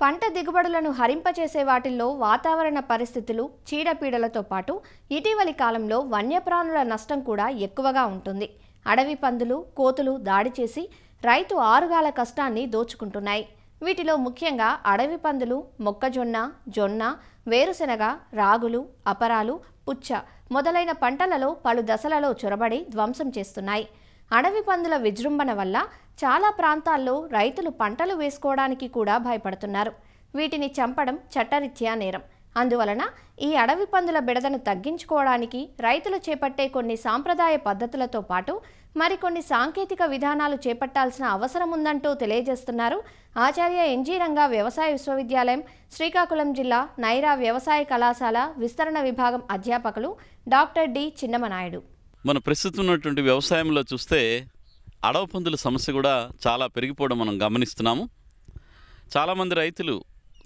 పంట దిగుబడులను హరింపచేసే వాటిల్లో వాతావరణ పరిస్థితులు, చీడపీడలతో పాటు ఇటీవలి కాలంలో వన్యప్రాణుల నష్టం కూడా ఎక్కువగా ఉంటుంది. అడవి పందులు, కోతులు దాడి చేసి రైతు ఆరుగాల కష్టాన్ని దోచుకుంటున్నాయి. వీటిలో ముఖ్యంగా అడవి పందులు మొక్కజొన్న, జొన్న, వేరుశెనగ, రాగులు, అపరాలు, పుచ్చ మొదలైన పంటలలో పలు దశలలో చొరబడి ధ్వంసం చేస్తున్నాయి. అడవి పందుల విజృంభణ వల్ల చాలా ప్రాంతాల్లో రైతులు పంటలు వేసుకోవడానికి కూడా భయపడుతున్నారు. వీటిని చంపడం చట్టరీత్యా నేరం. అందువలన ఈ అడవి పందుల బెడదను తగ్గించుకోవడానికి రైతులు చేపట్టే కొన్ని సాంప్రదాయ పద్ధతులతో పాటు మరికొన్ని సాంకేతిక విధానాలు చేపట్టాల్సిన అవసరం ఉందంటూ తెలియజేస్తున్నారు ఆచార్య ఎన్జీ రంగా వ్యవసాయ విశ్వవిద్యాలయం, శ్రీకాకుళం జిల్లా నైరా వ్యవసాయ కళాశాల విస్తరణ విభాగం అధ్యాపకులు డాక్టర్ డి చిన్నమనాయుడు. మన ప్రస్తుతం ఉన్నటువంటి వ్యవసాయంలో చూస్తే అడవి పందుల సమస్య కూడా చాలా పెరిగిపోవడం మనం గమనిస్తున్నాము. చాలామంది రైతులు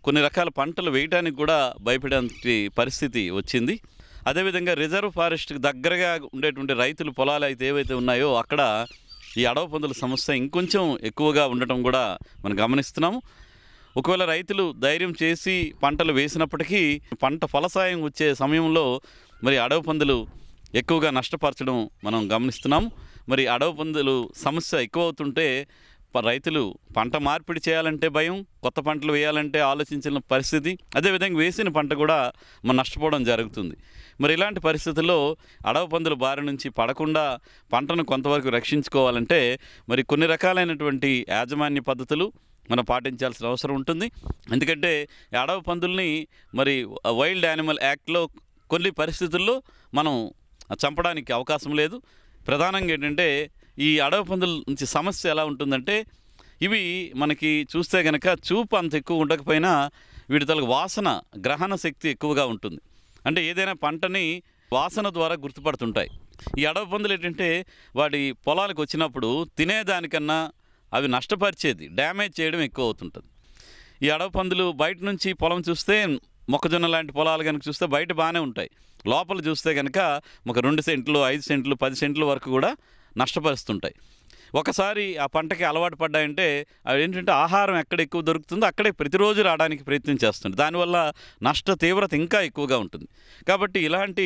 కొన్ని రకాల పంటలు వేయడానికి కూడా భయపడే పరిస్థితి వచ్చింది. అదేవిధంగా రిజర్వ్ ఫారెస్ట్కి దగ్గరగా ఉండేటువంటి రైతులు పొలాలు అయితే ఏవైతే ఉన్నాయో అక్కడ ఈ అడవి పందుల సమస్య ఇంకొంచెం ఎక్కువగా ఉండటం కూడా మనం గమనిస్తున్నాము. ఒకవేళ రైతులు ధైర్యం చేసి పంటలు వేసినప్పటికీ పంట ఫలసాయం వచ్చే సమయంలో మరి అడవి పందులు ఎక్కువగా నష్టపరచడం మనం గమనిస్తున్నాము. మరి అడవి పందులు సమస్య ఎక్కువ అవుతుంటే రైతులు పంట మార్పిడి చేయాలంటే భయం, కొత్త పంటలు వేయాలంటే ఆలోచించిన పరిస్థితి, అదేవిధంగా వేసిన పంట కూడా మనం నష్టపోవడం జరుగుతుంది. మరి ఇలాంటి పరిస్థితుల్లో అడవి పందుల బారి నుంచి పడకుండా పంటను కొంతవరకు రక్షించుకోవాలంటే మరి కొన్ని రకాలైనటువంటి యాజమాన్య పద్ధతులు మనం పాటించాల్సిన అవసరం ఉంటుంది. ఎందుకంటే అడవి పందుల్ని మరి వైల్డ్ యానిమల్ యాక్ట్లో కొన్ని పరిస్థితుల్లో మనం చంపడానికి అవకాశం లేదు. ప్రధానంగా ఏంటంటే ఈ అడవి పందుల నుంచి సమస్య ఎలా ఉంటుందంటే ఇవి మనకి చూస్తే కనుక చూపు అంత ఎక్కువ ఉండకపోయినా వీటి తలకు వాసన గ్రహణ శక్తి ఎక్కువగా ఉంటుంది. అంటే ఏదైనా పంటని వాసన ద్వారా గుర్తుపడుతుంటాయి. ఈ అడవి పందులు ఏంటంటే వాటి పొలాలకు వచ్చినప్పుడు తినేదానికన్నా అవి నష్టపరిచేది, డ్యామేజ్ చేయడం ఎక్కువ అవుతుంటుంది. ఈ అడవి పందులు బయట నుంచి పొలం చూస్తే మొక్కజొన్న లాంటి పొలాలు కనుక చూస్తే బయట బాగానే ఉంటాయి, లోపల చూస్తే కనుక ఒక 2 సెంట్లు, 5 సెంట్లు, 10 సెంట్ల వరకు కూడా నష్టపరుస్తుంటాయి. ఒకసారి ఆ పంటకి అలవాటు పడ్డాయంటే అవి ఏంటంటే ఆహారం ఎక్కడ ఎక్కువ దొరుకుతుందో అక్కడే ప్రతిరోజు రావడానికి ప్రయత్నం చేస్తుంది. దానివల్ల నష్ట తీవ్రత ఇంకా ఎక్కువగా ఉంటుంది. కాబట్టి ఇలాంటి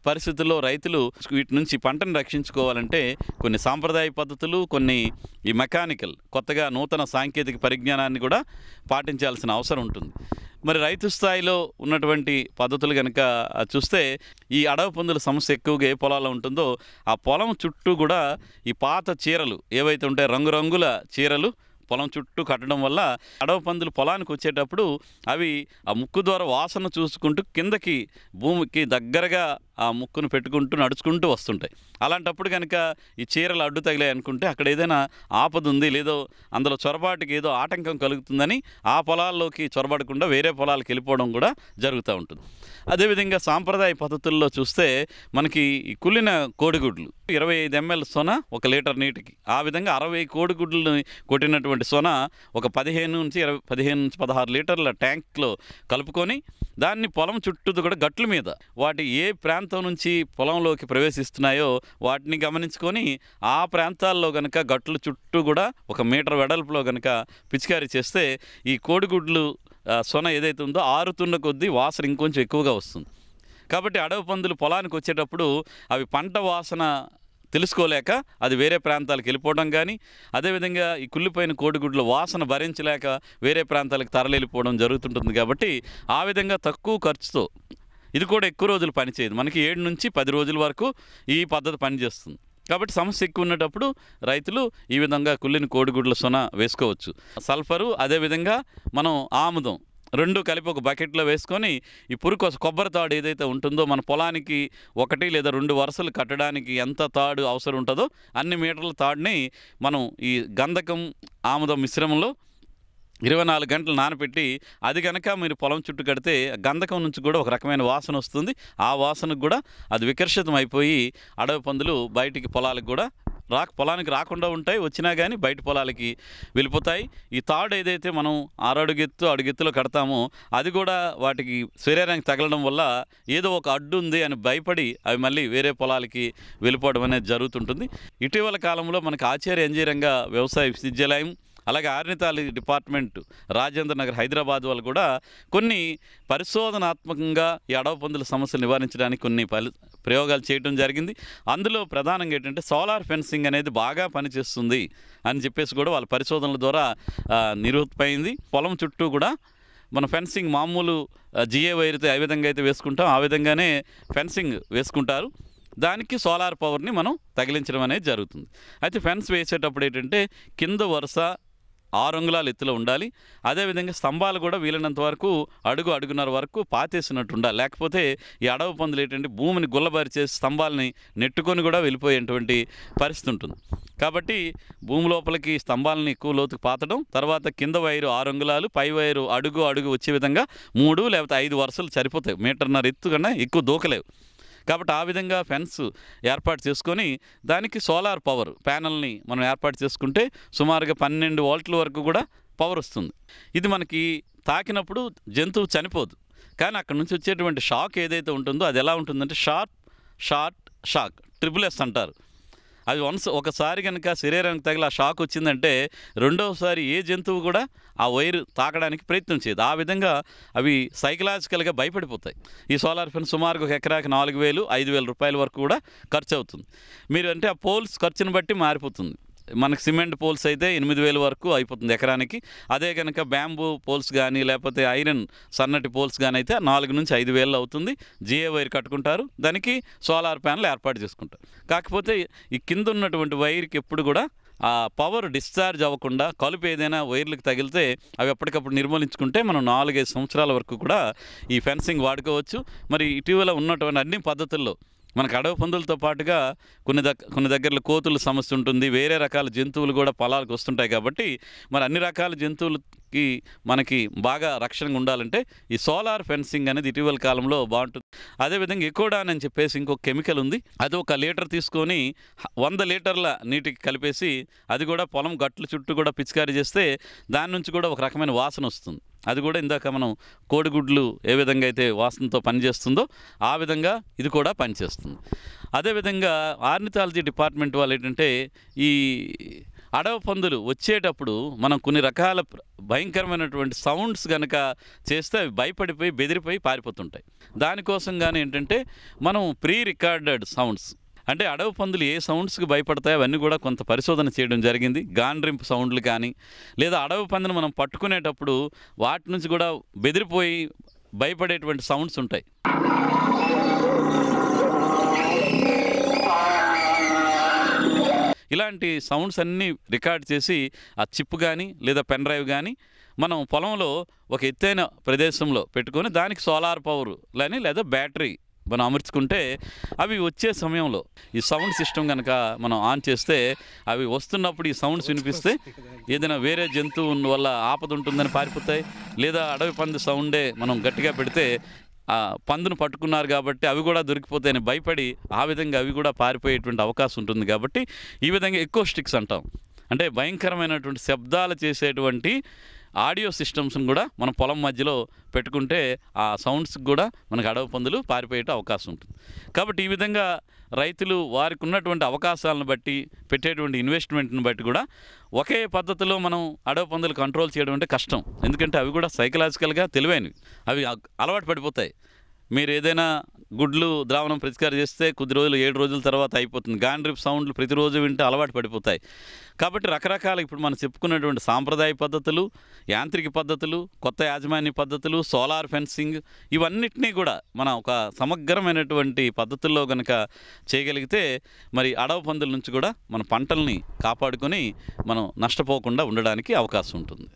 పరిస్థితుల్లో రైతులు వీటి నుంచి పంటను రక్షించుకోవాలంటే కొన్ని సాంప్రదాయ పద్ధతులు, కొన్ని ఈ మెకానికల్ కొత్తగా నూతన సాంకేతిక పరిజ్ఞానాన్ని కూడా పాటించాల్సిన అవసరం ఉంటుంది. మరి రైతు స్థాయిలో ఉన్నటువంటి పద్ధతులు కనుక చూస్తే ఈ అడవి పందుల సమస్య ఎక్కువగా ఏ పొలాల్లో ఉంటుందో ఆ పొలం చుట్టూ కూడా ఈ పాత చీరలు ఏవైతే ఉంటాయో రంగురంగుల చీరలు పొలం చుట్టూ కట్టడం వల్ల అడవి పందులు పొలానికి వచ్చేటప్పుడు అవి ఆ ముక్కు ద్వారా వాసన చూసుకుంటూ కిందకి భూమికి దగ్గరగా ఆ ముక్కును పెట్టుకుంటూ నడుచుకుంటూ వస్తుంటాయి. అలాంటప్పుడు కనుక ఈ చీరలు అడ్డు తగిలాయి అనుకుంటే అక్కడ ఏదైనా ఆపద ఉంది, లేదో అందులో చొరబాటుకి ఏదో ఆటంకం కలుగుతుందని ఆ పొలాల్లోకి చొరబడకుండా వేరే పొలాలకు వెళ్ళిపోవడం కూడా జరుగుతూ ఉంటుంది. అదేవిధంగా సాంప్రదాయ పద్ధతుల్లో చూస్తే మనకి ఈ కుళ్ళిన కోడిగుడ్లు 25 ml సొన 1 లీటర్ నీటికి, ఆ విధంగా 60 కోడిగుడ్లను కొట్టినటువంటి సొన ఒక 15 నుంచి 16 లీటర్ల ట్యాంక్లో కలుపుకొని దాన్ని పొలం చుట్టూ కూడా గట్ల మీద వాటి ఏ ప్రాంతం నుంచి పొలంలోకి ప్రవేశిస్తున్నాయో వాటిని గమనించుకొని ఆ ప్రాంతాల్లో కనుక గట్ల చుట్టూ కూడా 1 మీటర్ వెడల్పులో కనుక పిచికారీ చేస్తే ఈ కోడిగుడ్లు సొన ఏదైతే ఉందో ఆరుతున్న కొద్దీ వాసన ఇంకొంచెం ఎక్కువగా వస్తుంది. కాబట్టి అడవి పందులు పొలానికి వచ్చేటప్పుడు అవి పంట వాసన తెలుసుకోలేక అది వేరే ప్రాంతాలకు వెళ్ళిపోవడం కానీ, అదేవిధంగా ఈ కుళ్ళిపోయిన కోడిగుడ్ల వాసన భరించలేక వేరే ప్రాంతాలకు తరలిపోవడం జరుగుతుంటుంది. కాబట్టి ఆ విధంగా తక్కువ ఖర్చుతో ఇది కూడా ఎక్కువ రోజులు పనిచేయదు. మనకి 7 నుంచి 10 రోజుల వరకు ఈ పద్ధతి పనిచేస్తుంది. కాబట్టి సమస్య ఎక్కువ ఉన్నప్పుడు రైతులు ఈ విధంగా కుళ్ళిన కోడిగుడ్ల సొన వేసుకోవచ్చు. సల్ఫరు అదేవిధంగా మనం ఆముదం 2 కలిపి ఒక బకెట్లో వేసుకొని ఈ కొబ్బరి తాడు ఏదైతే ఉంటుందో మన పొలానికి 1 లేదా 2 వరుసలు కట్టడానికి ఎంత తాడు అవసరం ఉంటుందో అన్ని మీటర్ల తాడుని మనం ఈ గంధకం ఆముదం మిశ్రమంలో 24 గంటలు నానబెట్టి అది కనుక మీరు పొలం చుట్టూ కడితే గంధకం నుంచి కూడా ఒక రకమైన వాసన వస్తుంది. ఆ వాసనకు కూడా అది వికర్షితం అయిపోయి అడవి పందులు బయటికి పొలాలకు కూడా పొలానికి రాకుండా ఉంటాయి, వచ్చినా కానీ బయట పొలాలకి వెళ్ళిపోతాయి. ఈ తాడు ఏదైతే మనం 6 అడుగెత్తులో కడతామో అది కూడా వాటికి శరీరానికి తగలడం వల్ల ఏదో ఒక అడ్డు ఉంది అని భయపడి అవి మళ్ళీ వేరే పొలాలకి వెళ్ళిపోవడం అనేది జరుగుతుంటుంది. ఇటీవల కాలంలో మనకి ఆచార్య ఎన్జీ రంగా వ్యవసాయ విశ్వవిద్యాలయం అలాగే ఆర్నితాలి డిపార్ట్మెంట్ రాజేంద్ర నగర్ హైదరాబాద్ వాళ్ళు కూడా కొన్ని పరిశోధనాత్మకంగా ఈ అడవి పందుల సమస్యలు నివారించడానికి కొన్ని ప్రయోగాలు చేయడం జరిగింది. అందులో ప్రధానంగా ఏంటంటే సోలార్ ఫెన్సింగ్ అనేది బాగా పనిచేస్తుంది అని చెప్పేసి కూడా వాళ్ళ పరిశోధనల ద్వారా నిరూపితమైంది. పొలం చుట్టూ కూడా మన ఫెన్సింగ్ మామూలు జిఏ వైర్తో ఏ విధంగా అయితే వేసుకుంటాం ఆ విధంగానే ఫెన్సింగ్ వేసుకుంటారు. దానికి సోలార్ పవర్ని మనం తగిలించడం అనేది జరుగుతుంది. అయితే ఫెన్స్ వేసేటప్పుడు ఏంటంటే కింద వరుస 6 అంగుళాల ఎత్తులో ఉండాలి. అదేవిధంగా స్తంభాలు కూడా వీలైనంత వరకు అడుగున్నర వరకు పాతేసినట్టు ఉండాలి. లేకపోతే ఈ అడవి పందులు ఏంటంటే భూమిని గుల్లబారిచేసి స్తంభాలని నెట్టుకొని కూడా వెళ్ళిపోయేటువంటి పరిస్థితి ఉంటుంది. కాబట్టి భూమి లోపలికి స్తంభాలని ఎక్కువ లోతుకు పాతడం, తర్వాత కింద వైరు 6 అంగుళాలు, పై వైరు అడుగు వచ్చే విధంగా 3 లేకపోతే 5 వరుసలు సరిపోతాయి. 1.5 మీటర్ ఎత్తు కన్నా ఎక్కువ దూకలేవు. కాబట్టి ఆ విధంగా ఫెన్స్ ఏర్పాటు చేసుకొని దానికి సోలార్ పవర్ ప్యానల్ని మనం ఏర్పాటు చేసుకుంటే సుమారుగా 12 వోల్ట్ల వరకు కూడా పవర్ వస్తుంది. ఇది మనకి తాకినప్పుడు జంతువు చనిపోదు, కానీ అక్కడ నుంచి వచ్చేటువంటి షాక్ ఏదైతే ఉంటుందో అది ఎలా ఉంటుందంటే షాక్ ట్రిపుల్ ఎస్ అంటారు. అది ఒకసారి కనుక శరీరానికి తగిలి ఆ షాక్ వచ్చిందంటే రెండవసారి ఏ జంతువు కూడా ఆ వైరు తాకడానికి ప్రయత్నం చేయదు. ఆ విధంగా అవి సైకలాజికల్గా భయపడిపోతాయి. ఈ సోలార్ ఫెన్స్ సుమారుగా ఒక ఎకరాకి 4,000, 5,000 రూపాయల వరకు కూడా ఖర్చు అవుతుంది. మీరు అంటే ఆ పోల్స్ ఖర్చుని బట్టి మారిపోతుంది. మనకు సిమెంట్ పోల్స్ అయితే 8,000 వరకు అయిపోతుంది ఎకరానికి. అదే కనుక బ్యాంబూ పోల్స్ కానీ లేకపోతే ఐరన్ సన్నటి పోల్స్ కానీ అయితే 4 నుంచి 5,000 అవుతుంది. జిఏ వైర్ కట్టుకుంటారు, దానికి సోలార్ ప్యానల్ ఏర్పాటు చేసుకుంటారు. కాకపోతే ఈ కింద ఉన్నటువంటి వైర్కి ఎప్పుడు కూడా ఆ పవర్ డిశ్చార్జ్ అవ్వకుండా కలుపు ఏదైనా వైర్లకు తగిలితే అవి ఎప్పటికప్పుడు నిర్మూలించుకుంటే మనం 4-5 సంవత్సరాల వరకు కూడా ఈ ఫెన్సింగ్ వాడుకోవచ్చు. మరి ఇటీవల ఉన్నటువంటి అన్ని పద్ధతుల్లో మనకు అడవి పందులతో పాటుగా కొన్ని దగ్గరలో కోతుల సమస్య ఉంటుంది, వేరే రకాల జంతువులు కూడా పొలాలకు వస్తుంటాయి. కాబట్టి మరి అన్ని రకాల జంతువులకి మనకి బాగా రక్షణగా ఉండాలంటే ఈ సోలార్ ఫెన్సింగ్ అనేది ఇటీవల కాలంలో బాగుంటుంది. అదేవిధంగా ఎకోడాన్ అని చెప్పేసి ఇంకొక కెమికల్ ఉంది. అది 1 లీటర్ తీసుకొని 100 లీటర్ల నీటికి కలిపేసి అది కూడా పొలం గట్ల చుట్టూ కూడా పిచికారీ చేస్తే దాని నుంచి కూడా ఒక రకమైన వాసన వస్తుంది. అది కూడా ఇందాక మనం కోడిగుడ్లు ఏ విధంగా అయితే వాసనతో పనిచేస్తుందో ఆ విధంగా ఇది కూడా పనిచేస్తుంది. అదేవిధంగా ఆర్నిథాలజీ డిపార్ట్మెంట్ వాళ్ళు ఏంటంటే ఈ అడవి పందులు వచ్చేటప్పుడు మనం కొన్ని రకాల భయంకరమైనటువంటి సౌండ్స్ కనుక చేస్తే అవి భయపడిపోయి బెదిరిపోయి పారిపోతుంటాయి. దానికోసం కానీ ఏంటంటే మనం ప్రీ రికార్డెడ్ సౌండ్స్ అంటే అడవి పందులు ఏ సౌండ్స్కి భయపడతాయో అవన్నీ కూడా కొంత పరిశోధన చేయడం జరిగింది. గాండ్రింపు సౌండ్లు కానీ లేదా అడవి పందును మనం పట్టుకునేటప్పుడు వాటి నుంచి కూడా బెదిరిపోయి భయపడేటువంటి సౌండ్స్ ఉంటాయి. ఇలాంటి సౌండ్స్ అన్నీ రికార్డ్ చేసి ఆ చిప్ కానీ లేదా పెన్ డ్రైవ్ కానీ మనం పొలంలో ఒక ఎత్తైన ప్రదేశంలో పెట్టుకొని దానికి సోలార్ పవర్ కానీ లేదా బ్యాటరీ మనం అమర్చుకుంటే అవి వచ్చే సమయంలో ఈ సౌండ్ సిస్టమ్ కనుక మనం ఆన్ చేస్తే అవి వస్తున్నప్పుడు ఈ సౌండ్స్ వినిపిస్తే ఏదైనా వేరే జంతువు వల్ల ఆపద ఉంటుందని పారిపోతాయి. లేదా అడవి పంది సౌండే మనం గట్టిగా పెడితే పందును పట్టుకున్నారు కాబట్టి అవి కూడా దొరికిపోతాయని భయపడి ఆ విధంగా అవి కూడా పారిపోయేటువంటి అవకాశం ఉంటుంది. కాబట్టి ఈ విధంగా ఎకోస్టిక్స్ అంటాం, అంటే భయంకరమైనటువంటి శబ్దాలు చేసేటువంటి ఆడియో సిస్టమ్స్ని కూడా మనం పొలం మధ్యలో పెట్టుకుంటే ఆ సౌండ్స్కి కూడా మనకు అడవి పందులు పారిపోయే అవకాశం ఉంటుంది. కాబట్టి ఈ విధంగా రైతులు వారికి ఉన్నటువంటి అవకాశాలను బట్టి పెట్టేటువంటి ఇన్వెస్ట్మెంట్ని బట్టి కూడా ఒకే పద్ధతిలో మనం అడవి పందులు కంట్రోల్ చేయడం అంటే కష్టం. ఎందుకంటే అవి కూడా సైకలాజికల్గా తెలివైనవి, అవి అలవాటు పడిపోతాయి. మీరు ఏదైనా గుడ్లు ద్రావణం పిచికారీ చేస్తే కొద్ది రోజులు 7 రోజుల తర్వాత అయిపోతుంది. గాండ్రిప్ సౌండ్లు ప్రతిరోజు వింటే అలవాటు పడిపోతాయి. కాబట్టి రకరకాల ఇప్పుడు మనం చెప్పుకున్నటువంటి సాంప్రదాయ పద్ధతులు, యాంత్రిక పద్ధతులు, కొత్త యాజమాన్య పద్ధతులు, సోలార్ ఫెన్సింగ్ ఇవన్నిటినీ కూడా మనం ఒక సమగ్రమైనటువంటి పద్ధతుల్లో కనుక చేయగలిగితే మరి అడవి పందుల నుంచి కూడా మన పంటల్ని కాపాడుకొని మనం నష్టపోకుండా ఉండడానికి అవకాశం ఉంటుంది.